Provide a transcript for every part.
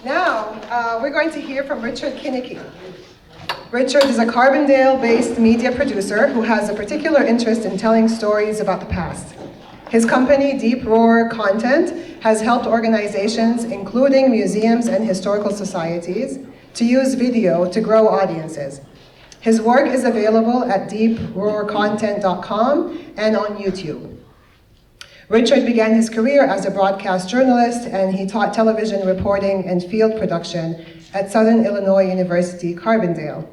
Now, we're going to hear from Richard Kuenneke. Richard is a Carbondale-based media producer who has a particular interest in telling stories about the past. His company, Deep Roar Content, has helped organizations, including museums and historical societies, to use video to grow audiences. His work is available at deeproarcontent.com and on YouTube. Richard began his career as a broadcast journalist, and he taught television reporting and field production at Southern Illinois University, Carbondale.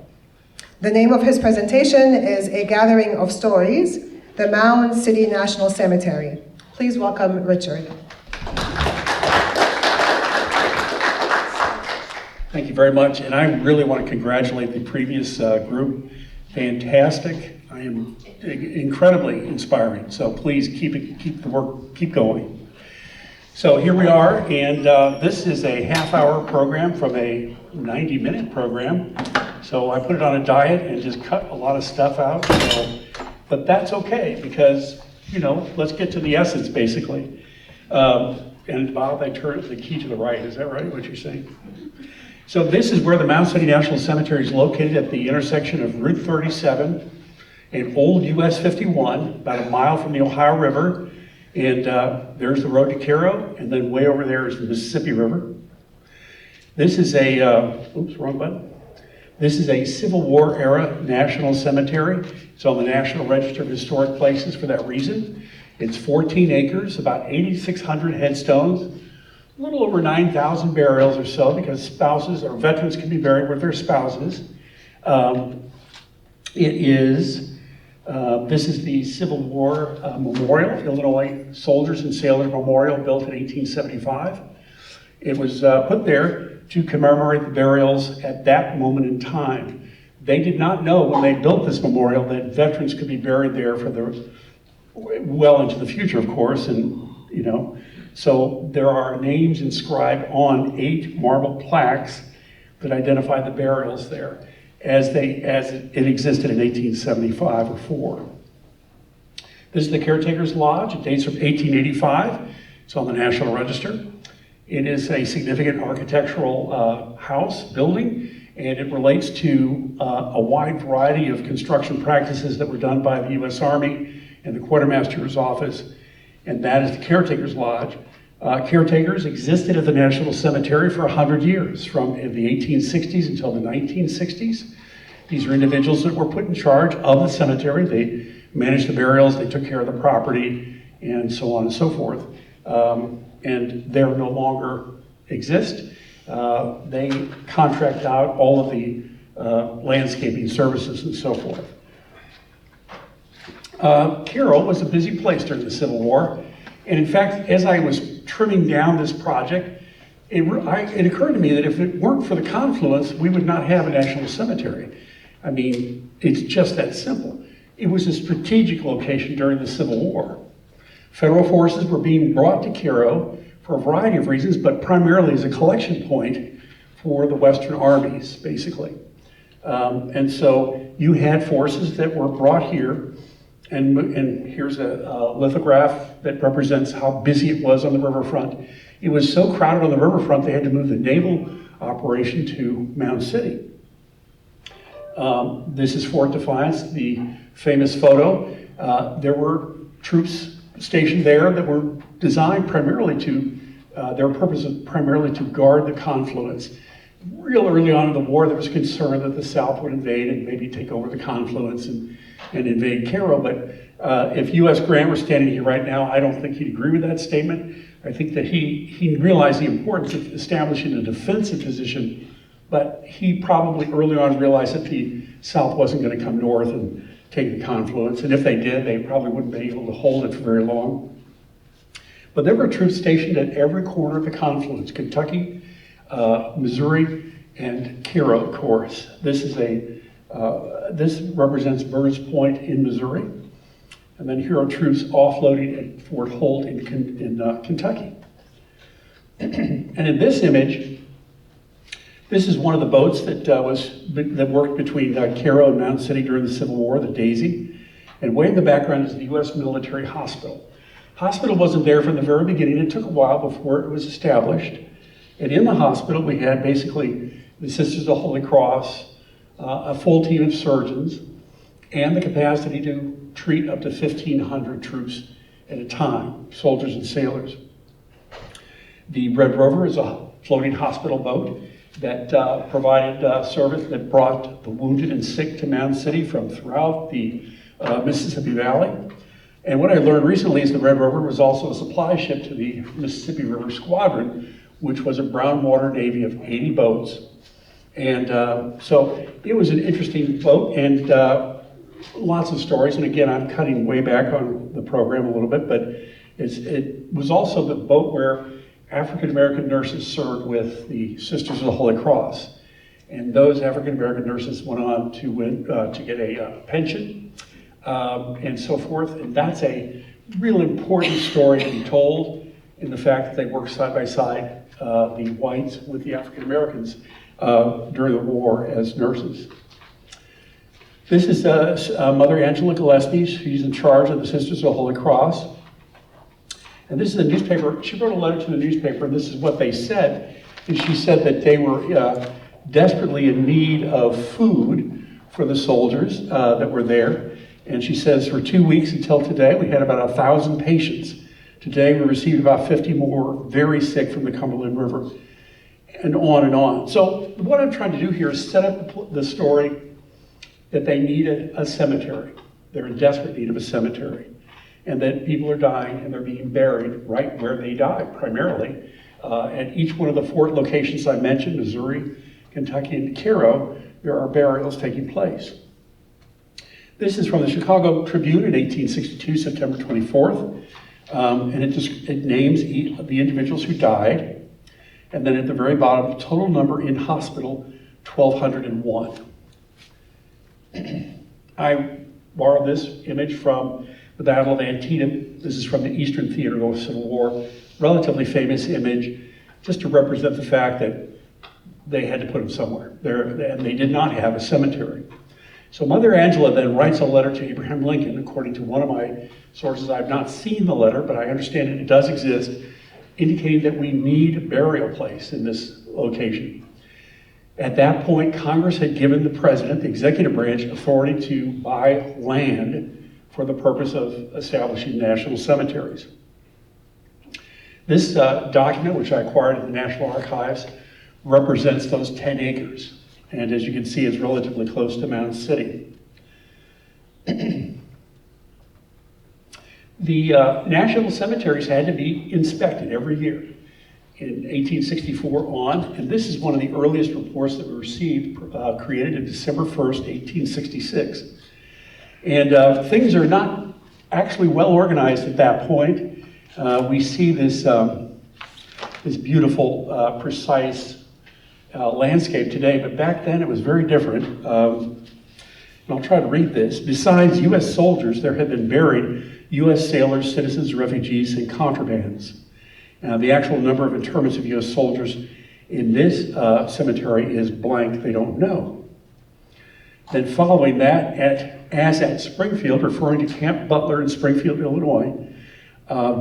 The name of his presentation is A Gathering of Stories, the Mound City National Cemetery. Please welcome Richard. Thank you very much, and I really want to congratulate the previous group. Fantastic. I am incredibly inspiring, so please keep the work, keep going. So here we are, and this is a half-hour program from a 90-minute program. So I put it on a diet and just cut a lot of stuff out. But that's okay, because, you know, let's get to the essence, basically. And Bob, I turned the key to the right. Is that right, what you're saying? So this is where the Mound City National Cemetery is located, at the intersection of Route 37 and Old US 51, about a mile from the Ohio River. And there's the road to Cairo, and then way over there is the Mississippi River. This is a, oops, wrong button. This is a Civil War era national cemetery. It's on the National Register of Historic Places for that reason. It's 14 acres, about 8,600 headstones, a little over 9,000 burials or so, because spouses or veterans can be buried with their spouses. This is the Civil War Memorial, Illinois Soldiers and Sailors Memorial, built in 1875. It was put there to commemorate the burials at that moment in time. They did not know when they built this memorial that veterans could be buried there for well into the future, of course, and you know. So there are names inscribed on 8 marble plaques that identify the burials there as it existed in 1875 or 4. This is the Caretaker's Lodge. It dates from 1885. It's on the National Register. It is a significant architectural house, building, and it relates to a wide variety of construction practices that were done by the U.S. Army and the Quartermaster's Office, and that is the Caretaker's Lodge. Caretakers existed at the National Cemetery for 100 years, from the 1860s until the 1960s. These are individuals that were put in charge of the cemetery. They managed the burials, they took care of the property, and so on and so forth. And they no longer exist. They contract out all of the landscaping services and so forth. Cairo was a busy place during the Civil War. And in fact, as I was trimming down this project, it occurred to me that if it weren't for the Confluence, we would not have a national cemetery. I mean, it's just that simple. It was a strategic location during the Civil War. Federal forces were being brought to Cairo for a variety of reasons, but primarily as a collection point for the Western armies, basically. And so you had forces that were brought here, and here's a lithograph that represents how busy it was on the riverfront. It was so crowded on the riverfront, they had to move the naval operation to Mound City. This is Fort Defiance, the famous photo. There were troops stationed there that were designed primarily to, their purpose was primarily to guard the Confluence. Real early on in the war, there was concern that the South would invade and maybe take over the Confluence and invade Cairo, but if U.S. Grant were standing here right now, I don't think he'd agree with that statement. I think that he realized the importance of establishing a defensive position, but he probably early on realized that the South wasn't going to come north and take the Confluence, and if they did, they probably wouldn't be able to hold it for very long. But there were troops stationed at every corner of the Confluence: Kentucky, Missouri, and Cairo, of course. This represents Burns Point in Missouri, and then here are troops offloading at Fort Holt in Kentucky. And in this image, this is one of the boats that worked between Cairo and Mound City during the Civil War, the Daisy. And way in the background is the U.S. Military Hospital. Hospital wasn't there from the very beginning. It took a while before it was established. And in the hospital, we had basically the Sisters of the Holy Cross, a full team of surgeons, and the capacity to treat up to 1,500 troops at a time, soldiers and sailors. The Red Rover is a floating hospital boat that provided service that brought the wounded and sick to Mound City from throughout the Mississippi Valley. And what I learned recently is the Red Rover was also a supply ship to the Mississippi River Squadron, which was a brown water navy of 80 boats. And so it was an interesting boat, and lots of stories. And again, I'm cutting way back on the program a little bit, but it was also the boat where African-American nurses served with the Sisters of the Holy Cross. And those African-American nurses went on to get a pension and so forth. And that's a real important story to be told in the fact that they worked side by side, the whites with the African-Americans during the war as nurses. This is Mother Angela Gillespie. She's in charge of the Sisters of the Holy Cross. And this is a newspaper. She wrote a letter to the newspaper, and this is what they said. And she said that they were desperately in need of food for the soldiers that were there. And she says, for 2 weeks until today, we had about 1,000 patients. Today, we received about 50 more very sick from the Cumberland River, and on and on. So what I'm trying to do here is set up the story that they needed a cemetery. They're in desperate need of a cemetery. And that people are dying and they're being buried right where they died, primarily. At each one of the 4 locations I mentioned, Missouri, Kentucky, and Cairo, there are burials taking place. This is from the Chicago Tribune in 1862, September 24th. And it names the individuals who died. And then at the very bottom, the total number in hospital, 1,201. I borrowed this image from the Battle of Antietam. This is from the Eastern Theater of the Civil War. Relatively famous image, just to represent the fact that they had to put them somewhere. And they did not have a cemetery. So Mother Angela then writes a letter to Abraham Lincoln, according to one of my sources. I've not seen the letter, but I understand it does exist, indicating that we need a burial place in this location. At that point, Congress had given the president, the executive branch, authority to buy land for the purpose of establishing national cemeteries. This document, which I acquired at the National Archives, represents those 10 acres. And as you can see, it's relatively close to Mound City. The national cemeteries had to be inspected every year in 1864 on, and this is one of the earliest reports that we received, created on December 1st, 1866. And things are not actually well organized at that point. We see this, this beautiful, precise landscape today, but back then it was very different. And I'll try to read this. Besides U.S. soldiers, there had been buried U.S. sailors, citizens, refugees, and contrabands. The actual number of interments of U.S. soldiers in this cemetery is blank, they don't know. Then following that, as at Springfield, referring to Camp Butler in Springfield, Illinois,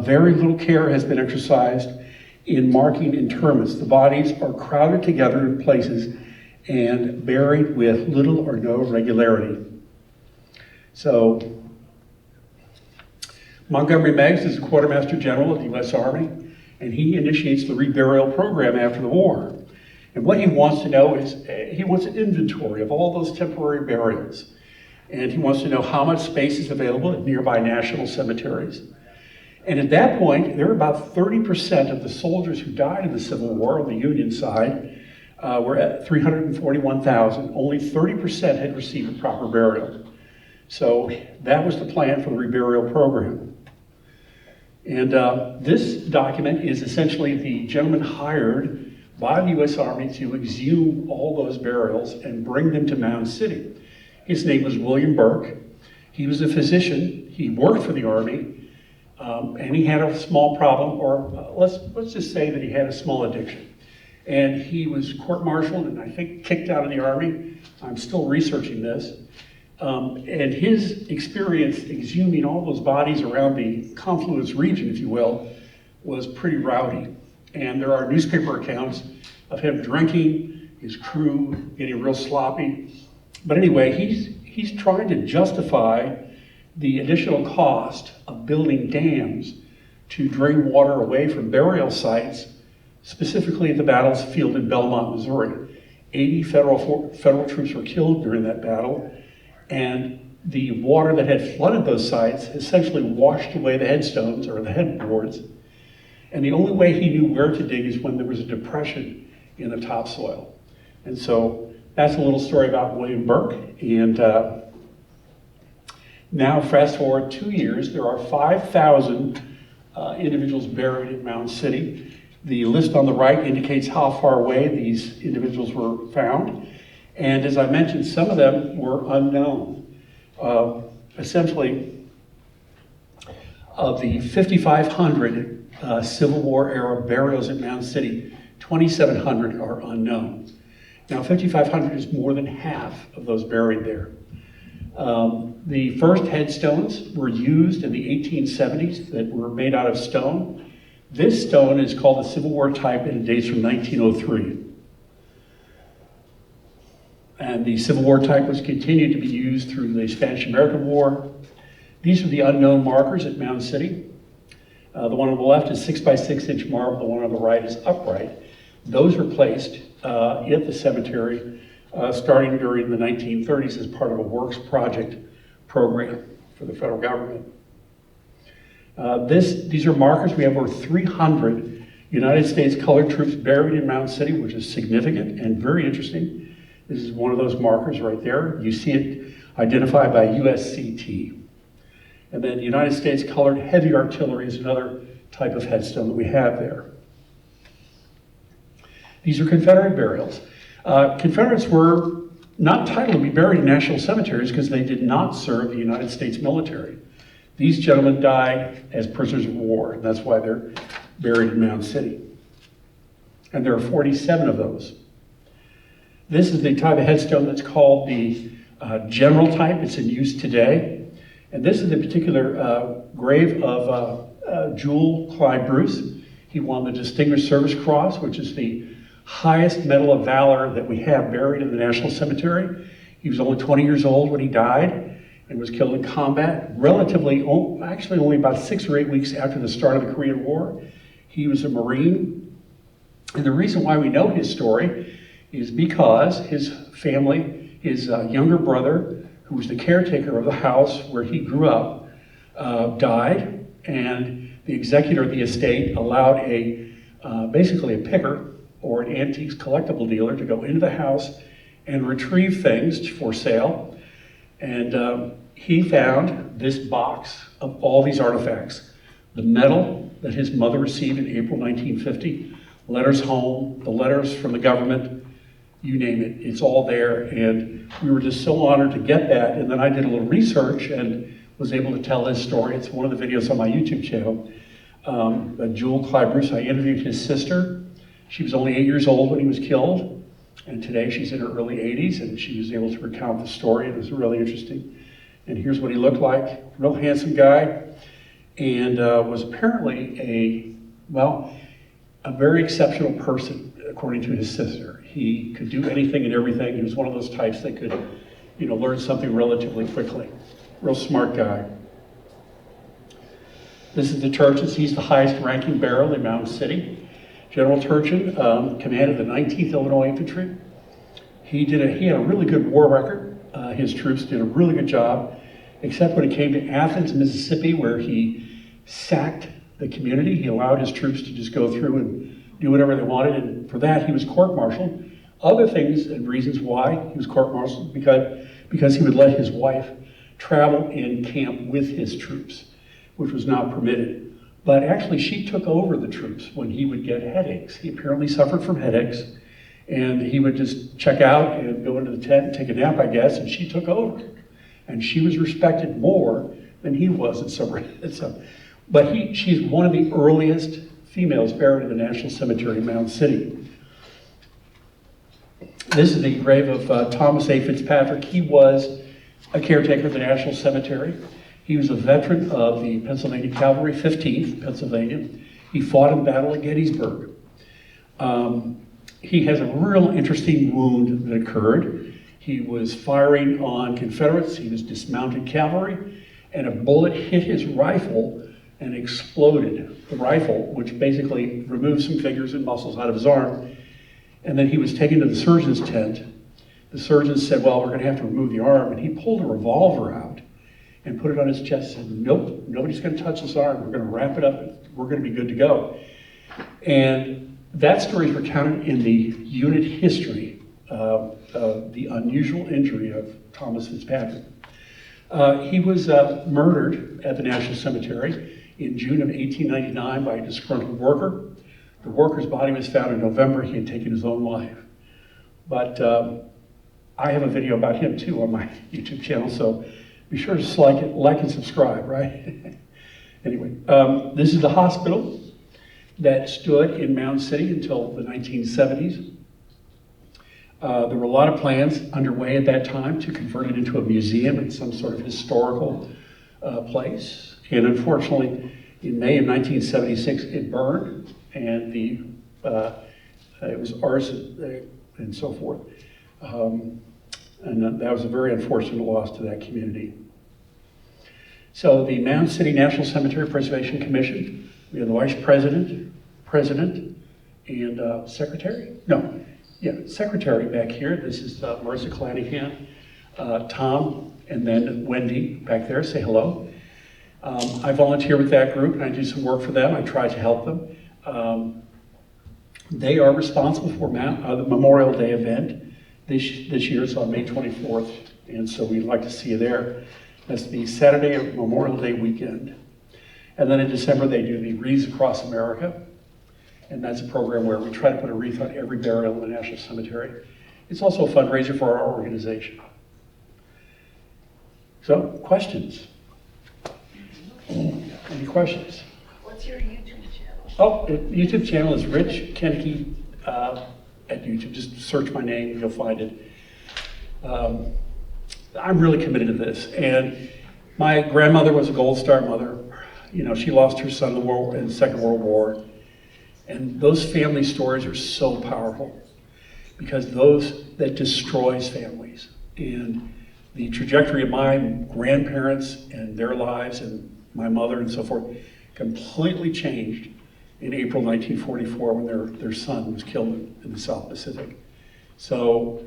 very little care has been exercised in marking interments. The bodies are crowded together in places and buried with little or no regularity. So, Montgomery Meigs is the Quartermaster General of the U.S. Army, and he initiates the reburial program after the war. And what he wants to know is, he wants an inventory of all those temporary burials. And he wants to know how much space is available at nearby national cemeteries. And at that point, there were about 30% of the soldiers who died in the Civil War on the Union side were at 341,000. Only 30% had received a proper burial. So that was the plan for the reburial program. And this document is essentially the gentleman hired by the U.S. Army to exhume all those burials and bring them to Mound City. His name was William Burke. He was a physician. He worked for the Army. And he had a small problem, or let's just say that he had a small addiction. And he was court-martialed and I think kicked out of the Army. I'm still researching this. And his experience exhuming all those bodies around the Confluence Region, if you will, was pretty rowdy. And there are newspaper accounts of him drinking, his crew getting real sloppy. But anyway, he's trying to justify the additional cost of building dams to drain water away from burial sites, specifically at the battlefield in Belmont, Missouri. 80 federal troops were killed during that battle, and the water that had flooded those sites essentially washed away the headstones or the headboards. And the only way he knew where to dig is when there was a depression in the topsoil. And so that's a little story about William Burke. And now fast forward 2 years, there are 5,000 individuals buried in Mound City. The list on the right indicates how far away these individuals were found. And as I mentioned, some of them were unknown. Essentially, of the 5,500 Civil War era burials at Mound City, 2,700 are unknown. Now, 5,500 is more than half of those buried there. The first headstones were used in the 1870s that were made out of stone. This stone is called the Civil War type and it dates from 1903. And the Civil War type was continued to be used through the Spanish-American War. These are the unknown markers at Mound City. The one on the left is 6 by 6 inch marble, the one on the right is upright. Those were placed at the cemetery starting during the 1930s as part of a works project program for the federal government. These are markers. We have over 300 United States colored troops buried in Mound City, which is significant and very interesting. This is one of those markers right there. You see it identified by USCT. And then United States colored heavy artillery is another type of headstone that we have there. These are Confederate burials. Confederates were not entitled to be buried in national cemeteries because they did not serve the United States military. These gentlemen died as prisoners of war, and that's why they're buried in Mound City. And there are 47 of those. This is the type of headstone that's called the general type. It's in use today. And this is the particular grave of Jewel Clyde Bruce. He won the Distinguished Service Cross, which is the highest Medal of Valor that we have buried in the National Cemetery. He was only 20 years old when he died and was killed in combat, actually only about 6 or 8 weeks after the start of the Korean War. He was a Marine. And the reason why we know his story is because his family, his younger brother, who was the caretaker of the house where he grew up, died, and the executor of the estate allowed basically a picker or an antiques collectible dealer to go into the house and retrieve things for sale. And he found this box of all these artifacts. The medal that his mother received in April 1950, letters home, the letters from the government, you name it, it's all there. And we were just so honored to get that. And then I did a little research and was able to tell his story. It's one of the videos on my YouTube channel. Jewel Clyde Bruce, I interviewed his sister. She was only 8 years old when he was killed. And today she's in her early 80s and she was able to recount the story. It was really interesting. And here's what he looked like. Real handsome guy. And was apparently a very exceptional person, according to his sister. He could do anything and everything. He was one of those types that could, learn something relatively quickly. Real smart guy. This is the Turchins. He's the highest ranking barrel in Mound City. General Turchin commanded the 19th Illinois Infantry. He had a really good war record. His troops did a really good job, except when it came to Athens, Mississippi, where he sacked the community. He allowed his troops to just go through and do whatever they wanted, and for that he was court-martialed. Other things and reasons why he was court-martialed, because he would let his wife travel in camp with his troops, which was not permitted. But actually she took over the troops when he would get headaches. He apparently suffered from headaches, and he would just check out and go into the tent and take a nap, I guess, and she took over. And she was respected more than he was at some. But she's one of the earliest females buried in the National Cemetery in Mound City. This is the grave of Thomas A. Fitzpatrick. He was a caretaker of the National Cemetery. He was a veteran of the Pennsylvania Cavalry, 15th Pennsylvania. He fought in battle at Gettysburg. He has a real interesting wound that occurred. He was firing on Confederates, he was dismounted cavalry, and a bullet hit his rifle and exploded the rifle, which basically removed some fingers and muscles out of his arm. And then he was taken to the surgeon's tent. The surgeon said, well, we're gonna have to remove the arm. And he pulled a revolver out and put it on his chest and said, nope, nobody's gonna touch this arm. We're gonna wrap it up, we're gonna be good to go. And that story is recounted in the unit history of the unusual injury of Thomas Fitzpatrick. He was murdered at the National Cemetery in June of 1899 by a disgruntled worker. The worker's body was found in November. He had taken his own life. But I have a video about him too on my YouTube channel, so be sure to like and subscribe, right? Anyway, this is the hospital that stood in Mound City until the 1970s. There were a lot of plans underway at that time to convert it into a museum and some sort of historical place. And unfortunately, in May of 1976, it burned, and it was arson and so forth. And that was a very unfortunate loss to that community. So the Mound City National Cemetery Preservation Commission, we have the Vice President, President, and Secretary? No, yeah, Secretary back here. This is Marissa Clanahan, Tom, and then Wendy back there. Say hello. I volunteer with that group and I do some work for them. I try to help them. They are responsible for the Memorial Day event this year. It's on May 24th, and so we'd like to see you there. That's the Saturday of Memorial Day weekend. And then in December, they do the Wreaths Across America, and that's a program where we try to put a wreath on every burial in the National Cemetery. It's also a fundraiser for our organization. So, questions? Any questions? What's your YouTube channel? Oh, the YouTube channel is Rich Kuenneke at YouTube. Just search my name and you'll find it. I'm really committed to this. And my grandmother was a Gold Star mother. You know, she lost her son in the Second World War. And those family stories are so powerful because that destroys families. And the trajectory of my grandparents and their lives and my mother and so forth completely changed in April 1944 when their son was killed in the South Pacific. So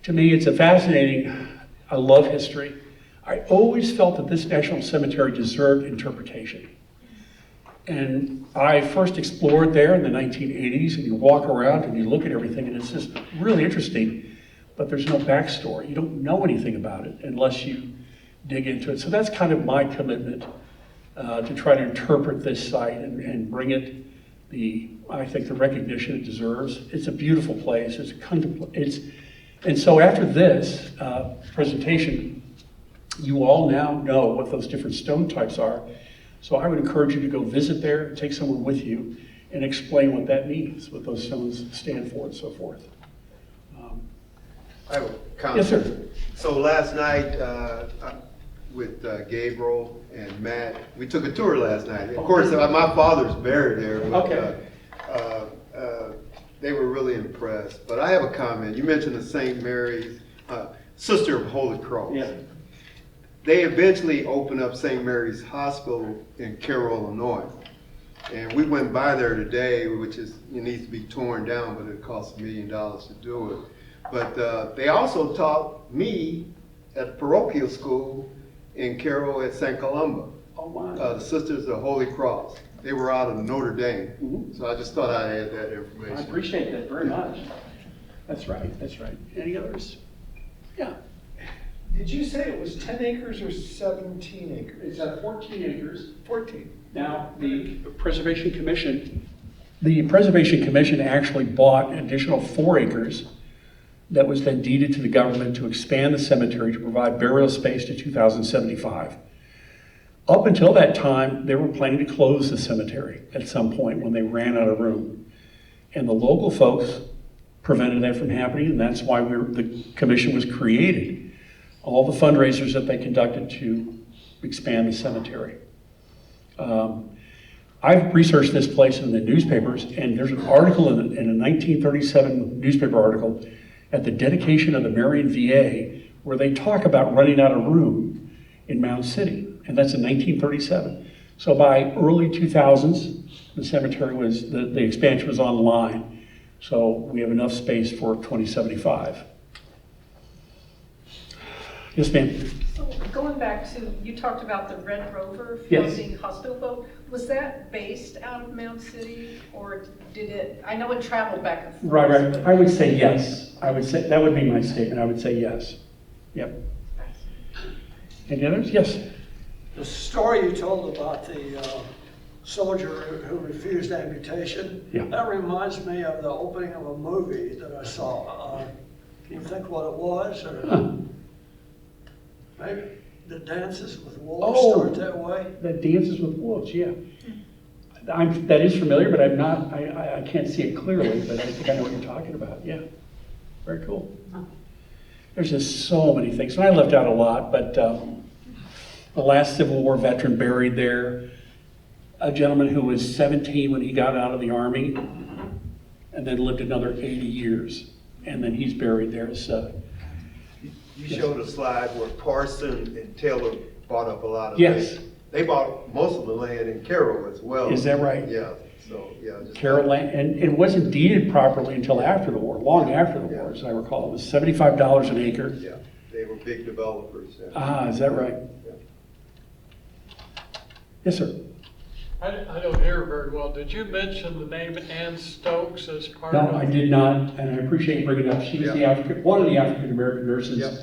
to me, it's a fascinating, I love history. I always felt that this National Cemetery deserved interpretation. And I first explored there in the 1980s, and you walk around and you look at everything and it's just really interesting, but there's no backstory. You don't know anything about it unless you dig into it. So that's kind of my commitment to try to interpret this site and bring it I think the recognition it deserves. It's a beautiful place. And so after this presentation, you all now know what those different stone types are. So I would encourage you to go visit there, take someone with you, and explain what that means, what those stones stand for, and so forth. I have a comment. Yes, sir. So last night, with Gabriel and Matt, we took a tour last night. Of course, my father's buried there, but they were really impressed. But I have a comment. You mentioned the St. Mary's, Sister of Holy Cross. Yeah. They eventually opened up St. Mary's Hospital in Cairo, Illinois. And we went by there today, which it needs to be torn down, but it costs $1 million to do it. But they also taught me at parochial school in Cairo at St. Columba. Oh, wow. The Sisters of Holy Cross. They were out of Notre Dame. Mm-hmm. So I just thought I'd add that information. I appreciate that very much. That's right, that's right. Any others? Yeah. Did you say it was 10 acres or 17 acres? It's at 14 acres. 14. Now, the Preservation Commission actually bought an additional 4 acres that was then deeded to the government to expand the cemetery to provide burial space to 2,075. Up until that time, they were planning to close the cemetery at some point when they ran out of room. And the local folks prevented that from happening, and that's why the commission was created. All the fundraisers that they conducted to expand the cemetery. I I've researched this place in the newspapers, and there's an article in a 1937 newspaper article at the dedication of the Marion VA where they talk about running out of room in Mound City, and that's in 1937. So by early 2000s, the cemetery was, the expansion was online, so we have enough space for 2075. Yes, ma'am. So going back to, you talked about the Red Rover Yes. floating hospital boat. Was that based out of Mound City, or did it, I know it traveled back and forth. Right, right. but- I would say yes. I would say, that would be my statement. I would say yes. Yep. Any others? Yes. The story you told about the soldier who refused amputation, Yeah. that reminds me of the opening of a movie that I saw. Can you think what it was? Or Huh. maybe the Dances with Wolves Oh. start that way? That Dances with Wolves, yeah. That is familiar, but I'm not, I can't see it clearly, but I think I know what you're talking about, yeah. Very cool. There's just so many things, and I left out a lot, but the last Civil War veteran buried there, a gentleman who was 17 when he got out of the Army, and then lived another 80 years, and then he's buried there, so. You showed a slide where Parson and Taylor bought up a lot of Yes. land. They bought most of the land in Cairo as well. Is that right? Yeah, so, yeah. just- Carroll Land, and it wasn't deeded properly until after the war, long after the war, as I recall. It was $75 an acre. Yeah, they were big developers. Yeah. Ah, is that right? Yes, sir. I don't hear very well. Did you mention the name Ann Stokes as part No, of? I did not, and I appreciate you bringing it up. She was the one of the African-American nurses Yep.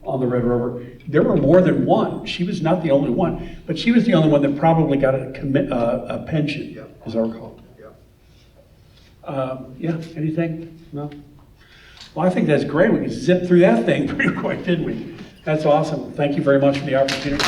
on the Red Rover. There were more than one. She was not the only one, but she was the only one that probably got a pension, Yep. as I recall. Yeah. Yeah, anything? No? Well, I think that's great. We can zip through that thing pretty quick, didn't we? That's awesome. Thank you very much for the opportunity.